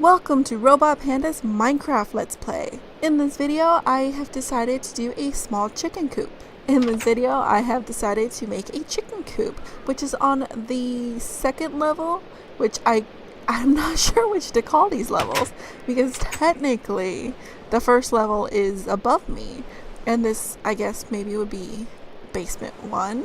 Welcome to Robot Panda's Minecraft Let's Play. In this video, I have decided to do a small chicken coop. In this video, I have decided to make a chicken coop, which is on the second level, which I'm not sure which to call these levels, because technically the first level is above me, and this, I guess, maybe would be basement 1.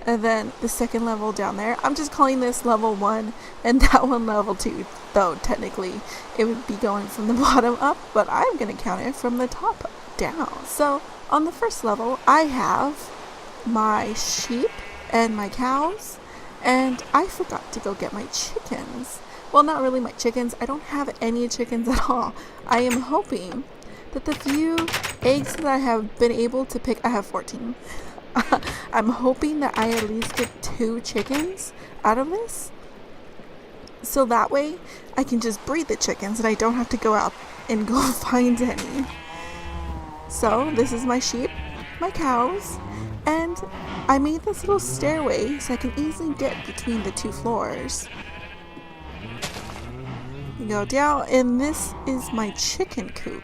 And then the second level down there, I'm just calling this level 1 and that one level 2, though technically it would be going from the bottom up, but I'm going to count it from the top down. So on the first level, I have my sheep and my cows, and I forgot to go get my chickens. Well, not really my chickens. I don't have any chickens at all. I am hoping that the few eggs that I have been able to pick, I have 14. I'm hoping that I at least get 2 chickens out of this, so that way I can just breed the chickens and I don't have to go out and go find any. So this is my sheep, my cows, and I made this little stairway so I can easily get between the 2 floors. You go down, and this is my chicken coop.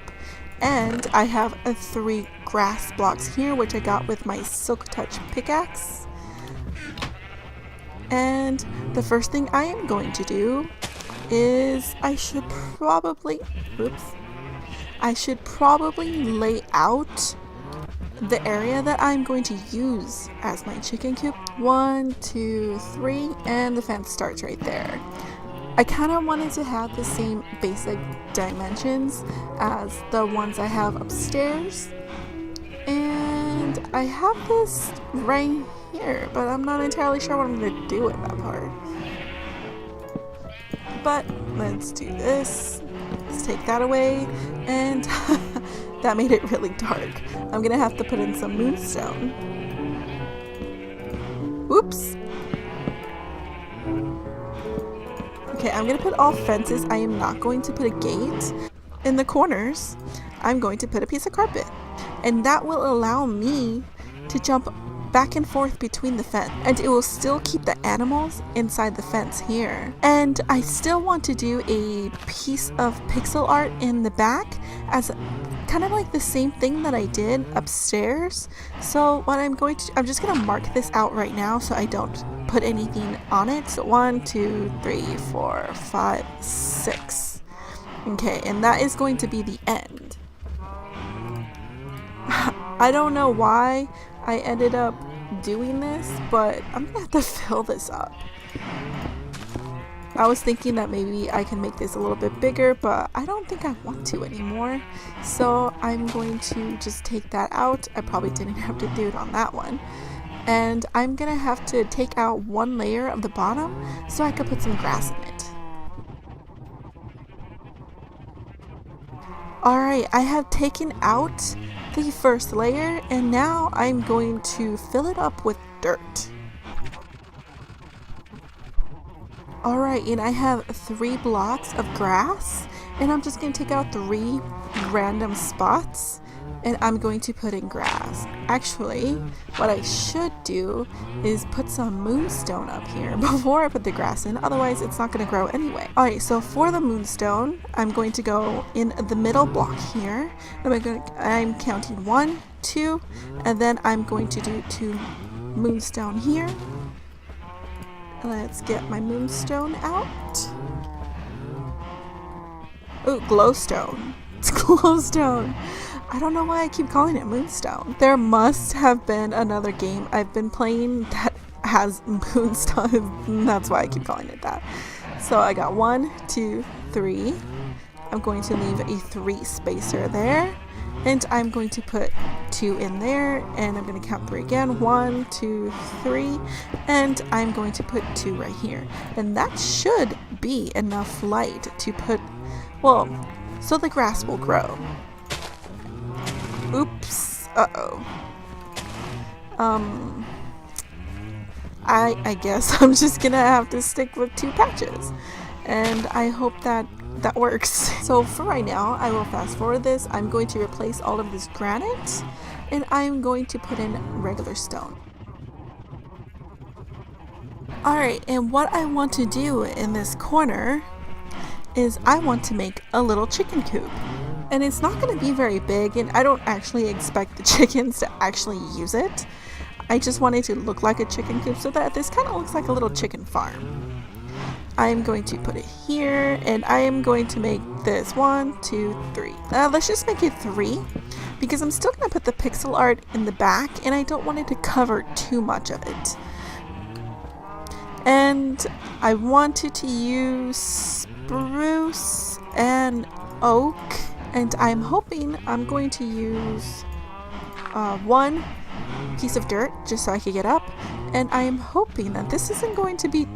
And I have 3 grass blocks here, which I got with my Silk Touch pickaxe. And the first thing I am going to do is I should probably lay out the area that I'm going to use as my chicken coop. 1, 2, 3, and the fence starts right there. I kind of wanted to have the same basic dimensions as the ones I have upstairs, and I have this right here, but I'm not entirely sure what I'm going to do with that part. But let's do this. Let's take that away, and that made it really dark. I'm going to have to put in some moonstone. Oops. Okay, I'm going to put all fences. I am not going to put a gate. In the corners, I'm going to put a piece of carpet. And that will allow me to jump back and forth between the fence. And it will still keep the animals inside the fence here. And I still want to do a piece of pixel art in the back as kind of like the same thing that I did upstairs. So what I'm just going to mark this out right now so I don't put anything on it. So 1, 2, 3, 4, 5, 6. Okay, and that is going to be the end. I don't know why I ended up doing this, but I'm gonna have to fill this up. I was thinking that maybe I can make this a little bit bigger, but I don't think I want to anymore. So I'm going to just take that out. I probably didn't have to do it on that one. And I'm gonna have to take out 1 layer of the bottom so I could put some grass in it. Alright, I have taken out the first layer, and now I'm going to fill it up with dirt. Alright, and I have 3 blocks of grass, and I'm just going to take out 3 random spots, and I'm going to put in grass. Actually, what I should do is put some moonstone up here before I put the grass in, otherwise it's not going to grow anyway. Alright, so for the moonstone, I'm going to go in the middle block here. I'm counting 1, 2, and then I'm going to do 2 moonstone here. Let's get my moonstone out. Oh, glowstone. It's glowstone. I don't know why I keep calling it moonstone. There must have been another game I've been playing that has moonstone. That's why I keep calling it that. So I got 1, 2, 3. I'm going to leave a 3 spacer there. And I'm going to put 2 in there. And I'm going to count 3 again. 1, 2, 3. And I'm going to put 2 right here. And that should be enough light to put, well, so the grass will grow. Oops. Uh-oh. I guess I'm just gonna have to stick with 2 patches. And I hope that works. So for right now, I will fast forward this. I'm going to replace all of this granite, and I'm going to put in regular stone. Alright, and what I want to do in this corner is I want to make a little chicken coop. And it's not going to be very big, and I don't actually expect the chickens to actually use it. I just want it to look like a chicken coop so that this kind of looks like a little chicken farm. I'm going to put it here, and I am going to make this 1, 2, 3. Let's just make it 3 because I'm still going to put the pixel art in the back, and I don't want it to cover too much of it. And I wanted to use spruce and oak, and I'm hoping I'm going to use 1 piece of dirt just so I could get up, and I am hoping that this isn't going to be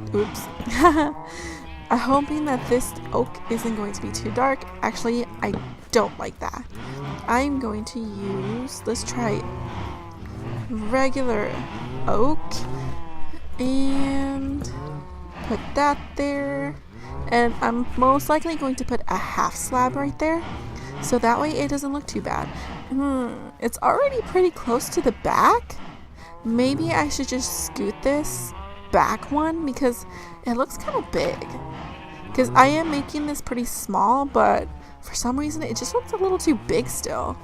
I'm hoping that this oak isn't going to be too dark. Actually, I don't like that. I'm going to use, let's try regular oak and put that there, and I'm most likely going to put a half slab right there so that way it doesn't look too bad. It's already pretty close to the back. Maybe I should just scoot this back one because it looks kind of big. Because I am making this pretty small, but for some reason it just looks a little too big still.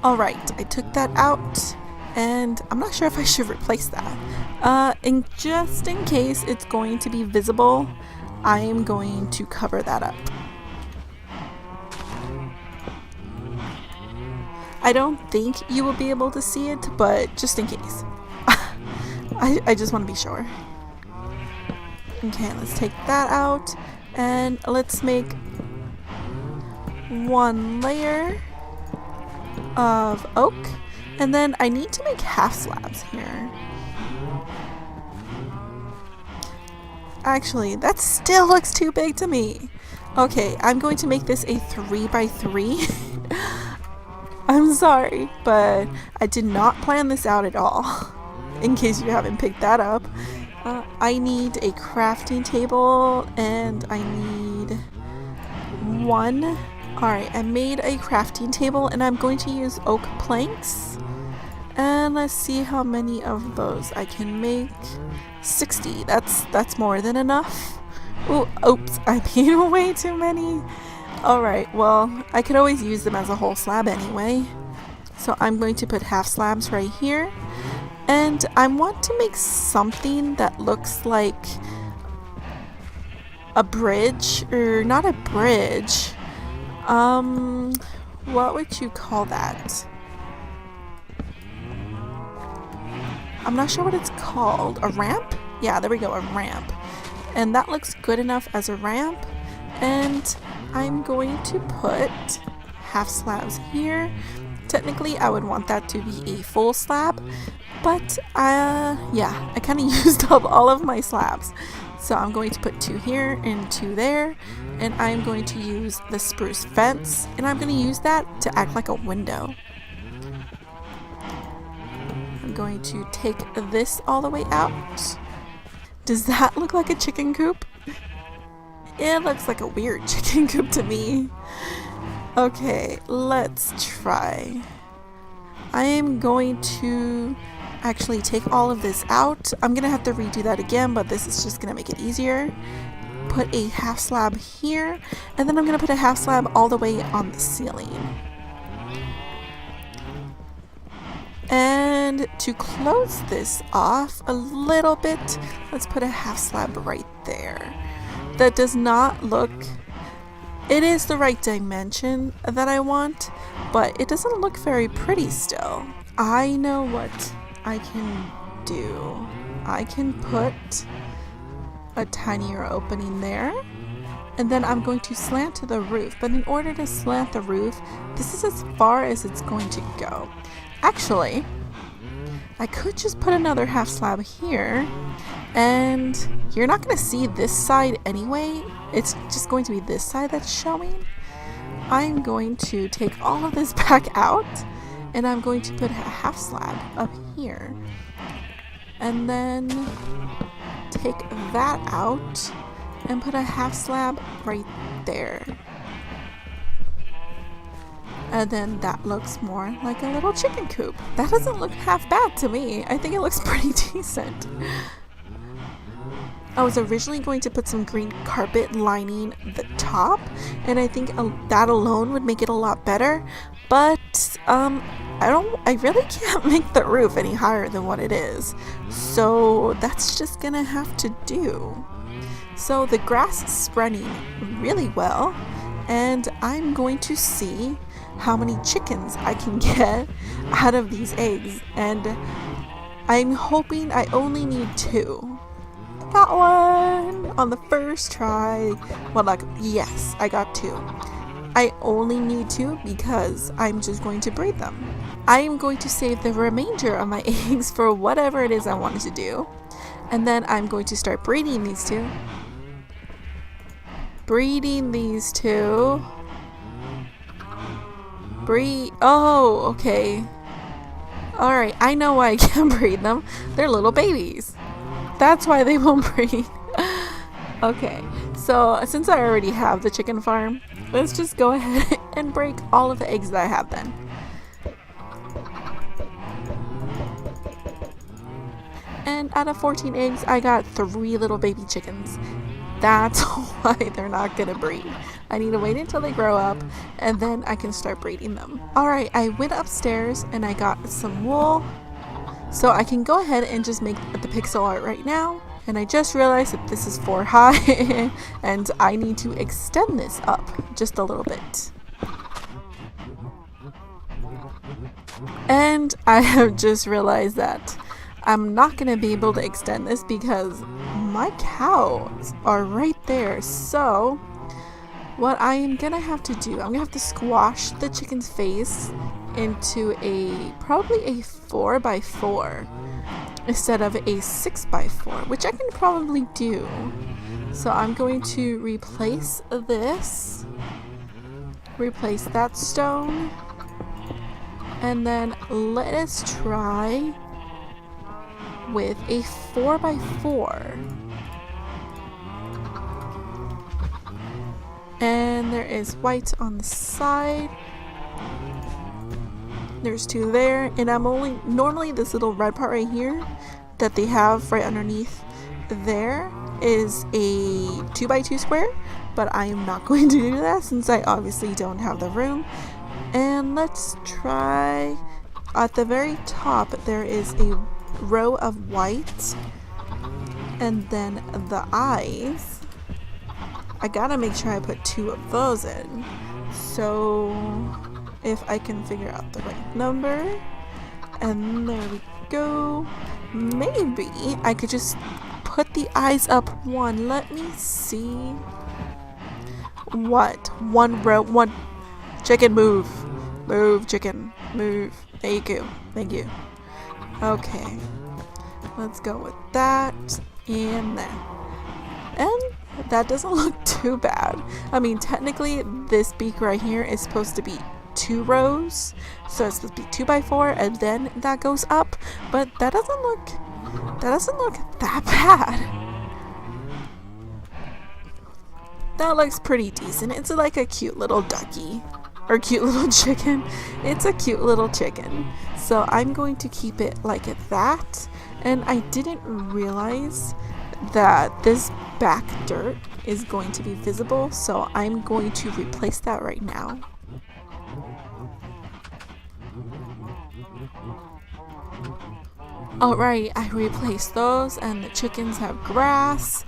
Alright, I took that out, and I'm not sure if I should replace that. And just in case it's going to be visible, I am going to cover that up. I don't think you will be able to see it, but just in case. I just want to be sure. Okay, let's take that out, and let's make 1 layer of oak, and then I need to make half slabs here. Actually, that still looks too big to me. Okay, I'm going to make this a 3x3. I'm sorry, but I did not plan this out at all. In case you haven't picked that up. I need a crafting table, and I need 1. Alright, I made a crafting table, and I'm going to use oak planks. And let's see how many of those I can make. 60. That's more than enough. Ooh, oops, I made way too many. Alright, well, I could always use them as a whole slab anyway. So I'm going to put half slabs right here. And I want to make something that looks like a bridge, or not a bridge. What would you call that? I'm not sure what it's called. A ramp? Yeah, there we go, a ramp. And that looks good enough as a ramp. And I'm going to put half slabs here. Technically, I would want that to be a full slab, but yeah, I kind of used up all of my slabs. So I'm going to put 2 here and 2 there, and I'm going to use the spruce fence, and I'm going to use that to act like a window. I'm going to take this all the way out. Does that look like a chicken coop? It looks like a weird chicken coop to me. Okay, let's try. I am going to actually take all of this out. I'm gonna have to redo that again, but this is just gonna make it easier. Put a half slab here, and then I'm gonna put a half slab all the way on the ceiling. And to close this off a little bit, let's put a half slab right there. That does not look, it is the right dimension that I want, but it doesn't look very pretty still. I know what I can do. I can put a tinier opening there, and then I'm going to slant to the roof. But in order to slant the roof, this is as far as it's going to go. Actually, I could just put another half slab here, and you're not going to see this side anyway. It's just going to be this side that's showing. I'm going to take all of this back out, and I'm going to put a half slab up here, and then take that out and put a half slab right there. And then that looks more like a little chicken coop. That doesn't look half bad to me. I think it looks pretty decent. I was originally going to put some green carpet lining the top, and I think that alone would make it a lot better, but I really can't make the roof any higher than what it is, so that's just gonna have to do. So the grass is spreading really well, and I'm going to see how many chickens I can get out of these eggs, and I'm hoping I only need 2. I got one on the first try. Well, like, yes, I got 2. I only need 2 because I'm just going to breed them. I am going to save the remainder of my eggs for whatever it is I wanted to do, and then I'm going to start breeding these 2. Breeding these 2. Oh, okay. Alright, I know why I can't breed them. They're little babies. That's why they won't breed. Okay, so since I already have the chicken farm, let's just go ahead and break all of the eggs that I have then. And out of 14 eggs, I got 3 little baby chickens. That's why they're not gonna breed. I need to wait until they grow up, and then I can start breeding them. Alright, I went upstairs and I got some wool, so I can go ahead and just make the pixel art right now. And I just realized that this is 4 high, and I need to extend this up just a little bit. And I have just realized that I'm not going to be able to extend this because my cows are right there. So what I am going to have to do, I'm going to have to squash the chicken's face into probably a 4x4 instead of a 6x4, which I can probably do. So I'm going to replace this, replace that stone, and then let us try with a 4x4. And there is white on the side. There's 2 there, and I'm only normally this little red part right here that they have right underneath there is a 2x2 square, but I am not going to do that since I obviously don't have the room. And let's try at the very top there is a row of white, and then the eyes, I gotta make sure I put 2 of those in. So if I can figure out the right number, and there we go. Maybe I could just put the eyes up 1. Let me see. What? 1 row, 1 chicken, move. Move, chicken, move. Thank you. Thank you. Okay. Let's go with that and that. And that doesn't look too bad. I mean, technically this beak right here is supposed to be 2 rows, so it's supposed to be 2x4, and then that goes up, but that doesn't look that bad. That looks pretty decent. It's like a cute little ducky or cute little chicken. It's a cute little chicken, so I'm going to keep it like that. And I didn't realize that this back dirt is going to be visible, so I'm going to replace that right now. Alright, I replaced those, and the chickens have grass,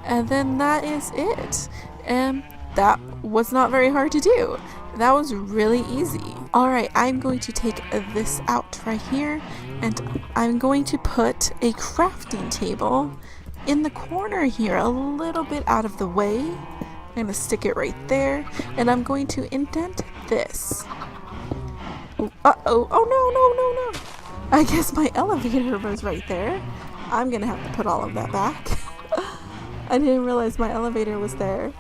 and then that is it. And that was not very hard to do. That was really easy. Alright, I'm going to take this out right here, and I'm going to put a crafting table in the corner here, a little bit out of the way. I'm going to stick it right there, and I'm going to indent this. Uh-oh, oh no. I guess my elevator was right there. I'm gonna have to put all of that back. I didn't realize my elevator was there.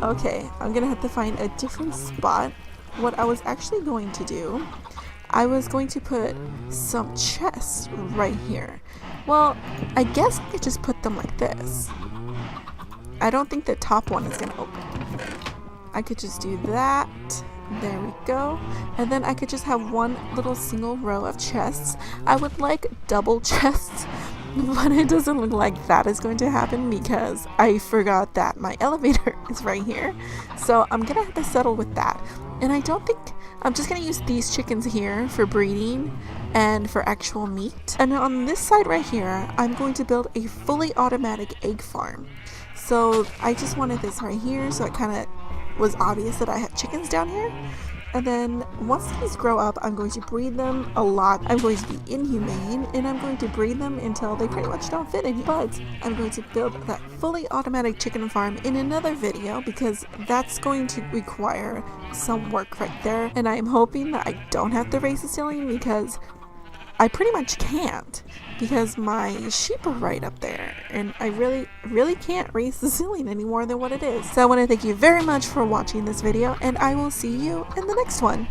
Okay, I'm gonna have to find a different spot. What I was actually going to do, I was going to put some chests right here. Well, I guess I could just put them like this. I don't think the top one is gonna open. I could just do that. There we go. And then I could just have one little single row of chests. I would like double chests, But it doesn't look like that is going to happen because I forgot that my elevator is right here. So I'm gonna have to settle with that. And I don't think, I'm just gonna use these chickens here for breeding and for actual meat. And on this side right here, I'm going to build a fully automatic egg farm. So I just wanted this right here so it kind of was obvious that I have chickens down here. And then once these grow up, I'm going to breed them a lot. I'm going to be inhumane and I'm going to breed them until they pretty much don't fit any. But I'm going to build that fully automatic chicken farm in another video because that's going to require some work right there. And I'm hoping that I don't have to raise the ceiling because I pretty much can't, because my sheep are right up there and I really can't raise the ceiling any more than what it is. So I want to thank you very much for watching this video and I will see you in the next one.